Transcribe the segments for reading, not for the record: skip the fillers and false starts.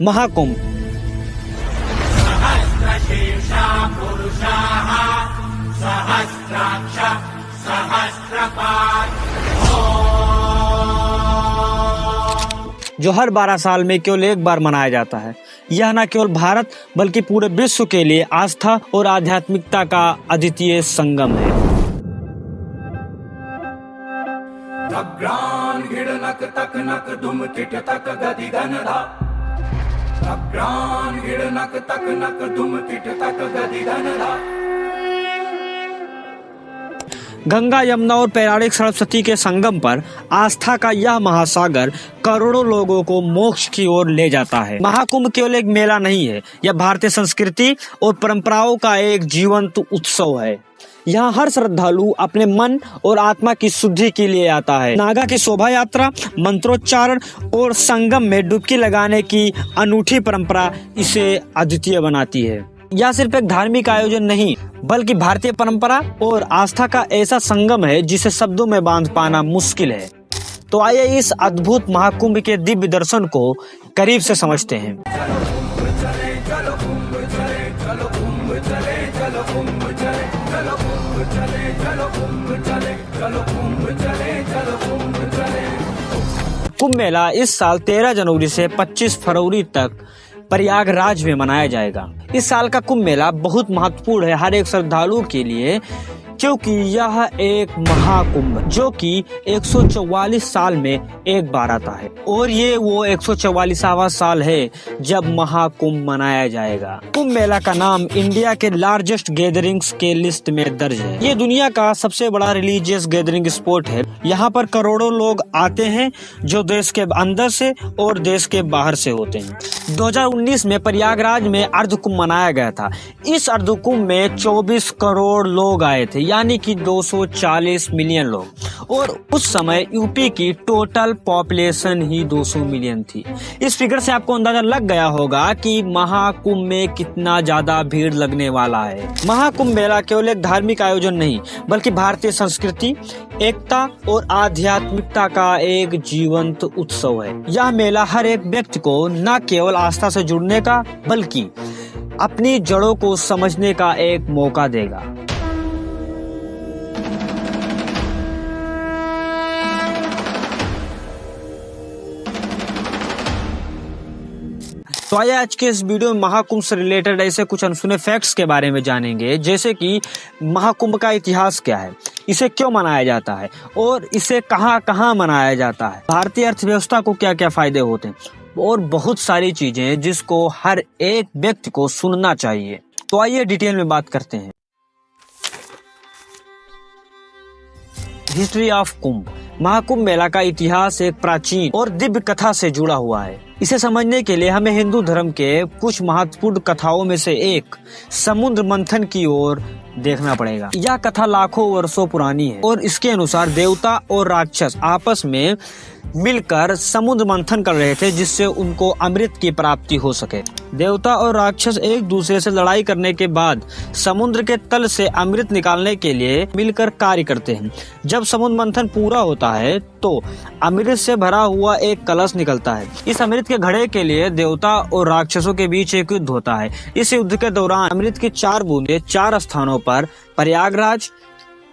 महाकुंभ। जो हर 12 साल में केवल एक बार मनाया जाता है। यह न केवल भारत बल्कि पूरे विश्व के लिए आस्था और आध्यात्मिकता का अद्वितीय संगम है। गंगा, यमुना और पौराणिक सरस्वती के संगम पर आस्था का यह महासागर करोड़ों लोगों को मोक्ष की ओर ले जाता है। महाकुंभ केवल एक मेला नहीं है, यह भारतीय संस्कृति और परंपराओं का एक जीवंत उत्सव है। यहाँ हर श्रद्धालु अपने मन और आत्मा की शुद्धि के लिए आता है। नागा की शोभा यात्रा, मंत्रोच्चारण और संगम में डुबकी लगाने की अनूठी परंपरा इसे अद्वितीय बनाती है। यह सिर्फ एक धार्मिक आयोजन नहीं बल्कि भारतीय परंपरा और आस्था का ऐसा संगम है जिसे शब्दों में बांध पाना मुश्किल है। तो आइए इस अद्भुत महाकुंभ के दिव्य दर्शन को करीब से समझते हैं। कुंभ मेला इस साल 13 जनवरी से 25 फरवरी तक प्रयागराज में मनाया जाएगा। इस साल का कुंभ मेला बहुत महत्वपूर्ण है हर एक श्रद्धालु के लिए, क्योंकि यह एक महाकुंभ जो कि 144 साल में एक बार आता है और ये वो 144वां साल है जब महाकुंभ मनाया जाएगा। कुंभ मेला का नाम इंडिया के लार्जेस्ट गैदरिंग्स के लिस्ट में दर्ज है। ये दुनिया का सबसे बड़ा रिलीजियस गैदरिंग स्पॉट है। यहाँ पर करोड़ों लोग आते हैं जो देश के अंदर से और देश के बाहर से होते हैं। 2019 में प्रयागराज में अर्धकुंभ मनाया गया था। इस अर्धकुंभ में 24 करोड़ लोग आए थे, यानी कि 240 मिलियन लोग, और उस समय यूपी की टोटल पॉपुलेशन ही 200 मिलियन थी। इस फिगर से आपको अंदाजा लग गया होगा कि महाकुंभ में कितना ज्यादा भीड़ लगने वाला है। महाकुंभ मेला केवल एक धार्मिक आयोजन नहीं बल्कि भारतीय संस्कृति, एकता और आध्यात्मिकता का एक जीवंत उत्सव है। यह मेला हर एक व्यक्ति को न केवल आस्था से जुड़ने का बल्कि अपनी जड़ों को समझने का एक मौका देगा। तो आइए आज के इस वीडियो में महाकुंभ से रिलेटेड ऐसे कुछ अनसुने फैक्ट्स के बारे में जानेंगे, जैसे कि महाकुंभ का इतिहास क्या है, इसे क्यों मनाया जाता है और इसे कहाँ कहाँ मनाया जाता है, भारतीय अर्थव्यवस्था को क्या क्या फायदे होते हैं और बहुत सारी चीजें जिसको हर एक व्यक्ति को सुनना चाहिए। तो आइए डिटेल में बात करते हैं। हिस्ट्री ऑफ कुंभ। महाकुंभ मेला का इतिहास एक प्राचीन और दिव्य कथा से जुड़ा हुआ है। इसे समझने के लिए हमें हिंदू धर्म के कुछ महत्वपूर्ण कथाओं में से एक समुद्र मंथन की ओर देखना पड़ेगा। यह कथा लाखों वर्षों पुरानी है और इसके अनुसार देवता और राक्षस आपस में मिलकर समुद्र मंथन कर रहे थे जिससे उनको अमृत की प्राप्ति हो सके। देवता और राक्षस एक दूसरे से लड़ाई करने के बाद समुद्र के तल से अमृत निकालने के लिए मिलकर कार्य करते हैं। जब समुद्र मंथन पूरा होता है तो अमृत से भरा हुआ एक कलश निकलता है। इस अमृत के घड़े के लिए देवता और राक्षसों के बीच एक युद्ध होता है। इस युद्ध के दौरान अमृत की 4 बूंदें 4 स्थानों पर प्रयागराज,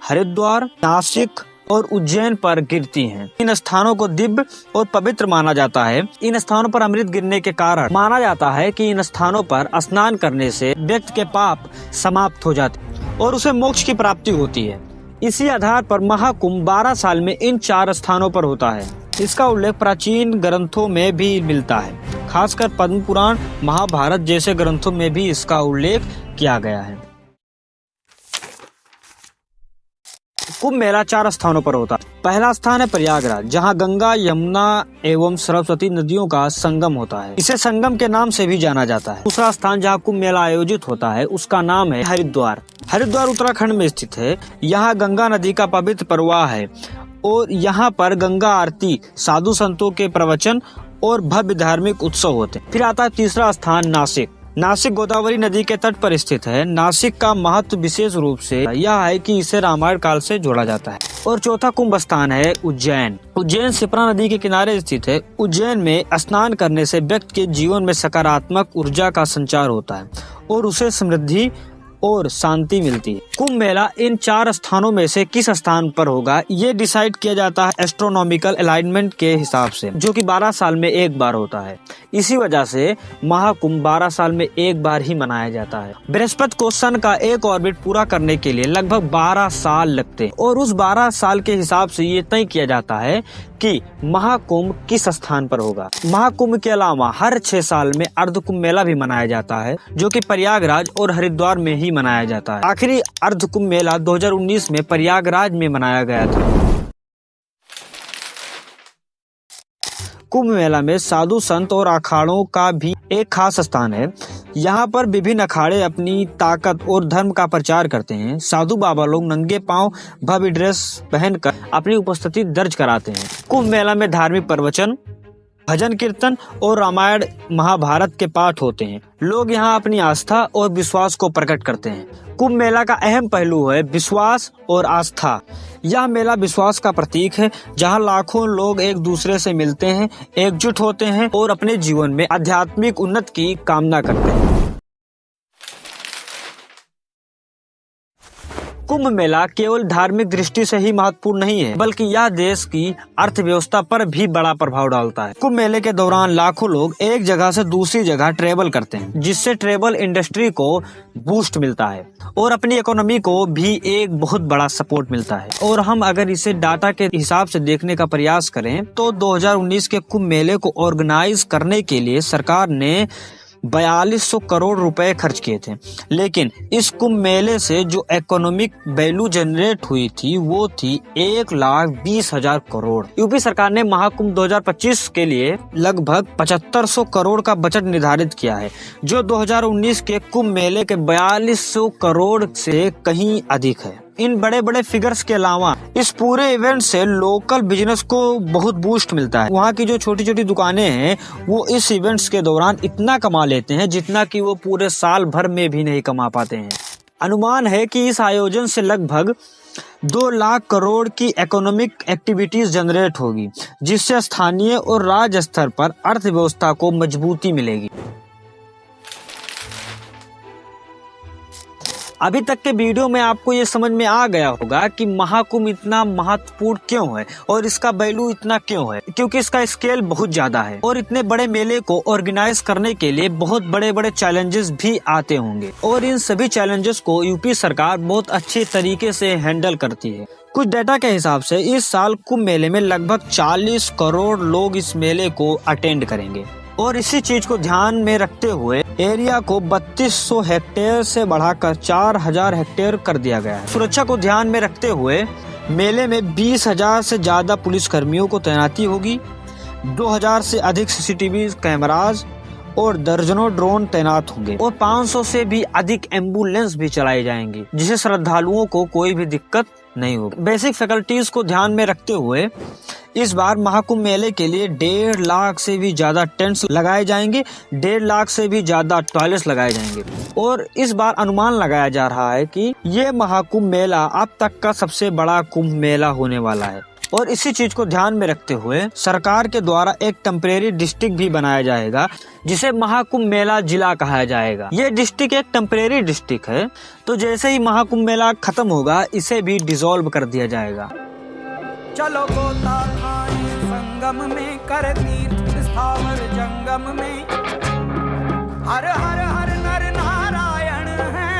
हरिद्वार, नासिक और उज्जैन पर गिरती हैं। इन स्थानों को दिव्य और पवित्र माना जाता है। इन स्थानों पर अमृत गिरने के कारण माना जाता है कि इन स्थानों पर स्नान करने से व्यक्ति के पाप समाप्त हो जाते हैं और उसे मोक्ष की प्राप्ति होती है। इसी आधार पर महाकुंभ 12 साल में इन 4 स्थानों पर होता है। इसका उल्लेख प्राचीन ग्रंथों में भी मिलता है, खासकर पद्म पुराण, महाभारत जैसे ग्रंथों में भी इसका उल्लेख किया गया है। कुंभ मेला 4 स्थानों पर होता है। पहला स्थान है प्रयागराज, जहां गंगा, यमुना एवं सरस्वती नदियों का संगम होता है। इसे संगम के नाम से भी जाना जाता है। दूसरा स्थान जहां कुंभ मेला आयोजित होता है उसका नाम है हरिद्वार। हरिद्वार उत्तराखंड में स्थित है। यहाँ गंगा नदी का पवित्र प्रवाह है और यहाँ पर गंगा आरती, साधु संतों के प्रवचन और भव्य धार्मिक उत्सव होते हैं। फिर आता है तीसरा स्थान नासिक। नासिक गोदावरी नदी के तट पर स्थित है। नासिक का महत्व विशेष रूप से यह है कि इसे रामायण काल से जोड़ा जाता है। और चौथा कुंभ स्थान है उज्जैन। उज्जैन शिप्रा नदी के किनारे स्थित है। उज्जैन में स्नान करने से व्यक्ति के जीवन में सकारात्मक ऊर्जा का संचार होता है और उसे समृद्धि और शांति मिलती है। कुंभ मेला इन 4 स्थानों में से किस स्थान पर होगा, ये डिसाइड किया जाता है एस्ट्रोनॉमिकल अलाइनमेंट के हिसाब से, जो कि 12 साल में एक बार होता है। इसी वजह से महाकुंभ 12 साल में एक बार ही मनाया जाता है। बृहस्पति को सन का एक ऑर्बिट पूरा करने के लिए लगभग 12 साल लगते हैं और उस 12 साल के हिसाब से ये तय किया जाता है कि महाकुंभ किस स्थान पर होगा। महाकुंभ के अलावा हर 6 साल में अर्धकुंभ मेला भी मनाया जाता है, जो कि प्रयागराज और हरिद्वार में ही मनाया जाता है। आखिरी अर्धकुंभ मेला 2019 में प्रयागराज में मनाया गया था। कुंभ मेला में साधु संत और अखाड़ों का भी एक खास स्थान है। यहाँ पर विभिन्न अखाड़े अपनी ताकत और धर्म का प्रचार करते हैं। साधु बाबा लोग नंगे पांव भव्य ड्रेस पहनकर अपनी उपस्थिति दर्ज कराते हैं। कुंभ मेला में धार्मिक प्रवचन, भजन कीर्तन और रामायण महाभारत के पाठ होते हैं। लोग यहाँ अपनी आस्था और विश्वास को प्रकट करते हैं। कुंभ मेला का अहम पहलू है विश्वास और आस्था। यह मेला विश्वास का प्रतीक है, जहाँ लाखों लोग एक दूसरे से मिलते हैं, एकजुट होते हैं और अपने जीवन में आध्यात्मिक उन्नति की कामना करते हैं। कुंभ मेला केवल धार्मिक दृष्टि से ही महत्वपूर्ण नहीं है, बल्कि यह देश की अर्थव्यवस्था पर भी बड़ा प्रभाव डालता है। कुंभ मेले के दौरान लाखों लोग एक जगह से दूसरी जगह ट्रेवल करते हैं, जिससे ट्रेवल इंडस्ट्री को बूस्ट मिलता है और अपनी इकोनॉमी को भी एक बहुत बड़ा सपोर्ट मिलता है। और हम अगर इसे डाटा के हिसाब से देखने का प्रयास करें तो 2019 के कुंभ मेले को ऑर्गेनाइज करने के लिए सरकार ने 4200 करोड़ रुपए खर्च किए थे। लेकिन इस कुंभ मेले से जो इकोनॉमिक वैल्यू जनरेट हुई थी वो थी 1,20,000 करोड़। यूपी सरकार ने महाकुंभ 2025 के लिए लगभग 7500 करोड़ का बजट निर्धारित किया है, जो 2019 के कुंभ मेले के 4200 करोड़ से कहीं अधिक है। इन बड़े बड़े फिगर्स के अलावा इस पूरे इवेंट से लोकल बिजनेस को बहुत बूस्ट मिलता है। वहाँ की जो छोटी छोटी दुकानें हैं वो इस इवेंट्स के दौरान इतना कमा लेते हैं जितना कि वो पूरे साल भर में भी नहीं कमा पाते हैं। अनुमान है कि इस आयोजन से लगभग 2 लाख करोड़ की इकोनॉमिक एक्टिविटीज जनरेट होगी, जिससे स्थानीय और राज्य स्तर पर अर्थव्यवस्था को मजबूती मिलेगी। अभी तक के वीडियो में आपको ये समझ में आ गया होगा कि महाकुंभ इतना महत्वपूर्ण क्यों है और इसका वैल्यू इतना क्यों है, क्योंकि इसका स्केल बहुत ज्यादा है और इतने बड़े मेले को ऑर्गेनाइज करने के लिए बहुत बड़े बड़े चैलेंजेस भी आते होंगे और इन सभी चैलेंजेस को यूपी सरकार बहुत अच्छे तरीके से हैंडल करती है। कुछ डेटा के हिसाब से इस साल कुंभ मेले में लगभग 40 करोड़ लोग इस मेले को अटेंड करेंगे और इसी चीज को ध्यान में रखते हुए एरिया को 3200 हेक्टेयर से बढ़ाकर 4000 हेक्टेयर कर दिया गया है। सुरक्षा को ध्यान में रखते हुए मेले में 20,000 से ज्यादा पुलिस कर्मियों को तैनाती होगी, 2000 से अधिक सीसीटीवी कैमराज और दर्जनों ड्रोन तैनात होंगे और 500 से भी अधिक एम्बुलेंस भी चलाई जाएंगी, जिससे श्रद्धालुओं को कोई भी दिक्कत नहीं होगी। बेसिक फैकल्टीज को ध्यान में रखते हुए इस बार महाकुंभ मेले के लिए 1.5 लाख से भी ज्यादा टेंट्स लगाए जाएंगे, 1.5 लाख से भी ज्यादा टॉयलेट्स लगाए जाएंगे और इस बार अनुमान लगाया जा रहा है कि ये महाकुंभ मेला अब तक का सबसे बड़ा कुंभ मेला होने वाला है। और इसी चीज को ध्यान में रखते हुए सरकार के द्वारा एक टेम्परेरी डिस्ट्रिक्ट भी बनाया जाएगा, जिसे महाकुंभ मेला जिला कहा जाएगा। ये डिस्ट्रिक्ट एक टेम्परेरी डिस्ट्रिक्ट है, तो जैसे ही महाकुंभ मेला खत्म होगा इसे भी डिसॉल्व कर दिया जाएगा। चलो गोता खाएं संगम में, कर तीर्थ स्थावर जंगम में, हर हर हर नर नारायण है,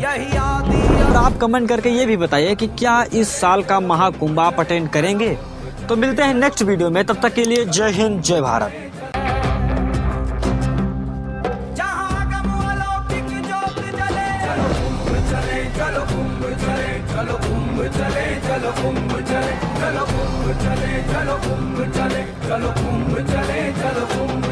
यही आदि। और आप कमेंट करके ये भी बताइए कि क्या इस साल का महाकुंभ आप अटेंड करेंगे। तो मिलते हैं नेक्स्ट वीडियो में, तब तक के लिए जय हिंद जय भारत। चलो कुंभ चले, चलो कुंभ चले, चलो कुंभ चले, चलो कुंभ चले, चलो कुंभ चले, चलो कुंभ चले, चलो कुंभ